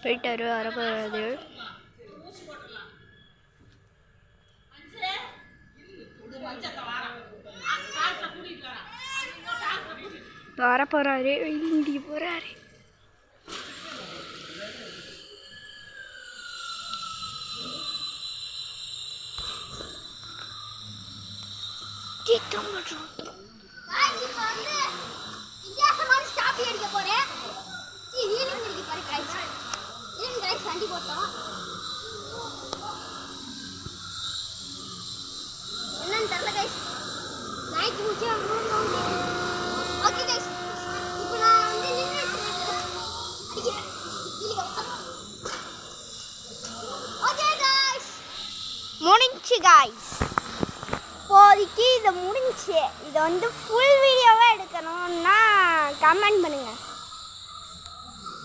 போயிட்டாரு வரப்போறாரு. வரப்போறாரு இங்கே போறாரு. முடிஞ்சு காய்ஸ், இப்போதைக்கு இதை முடிஞ்சு. இதை வந்து ஃபுல் வீடியோவாக எடுக்கணும்னா கமெண்ட் பண்ணுங்கள்.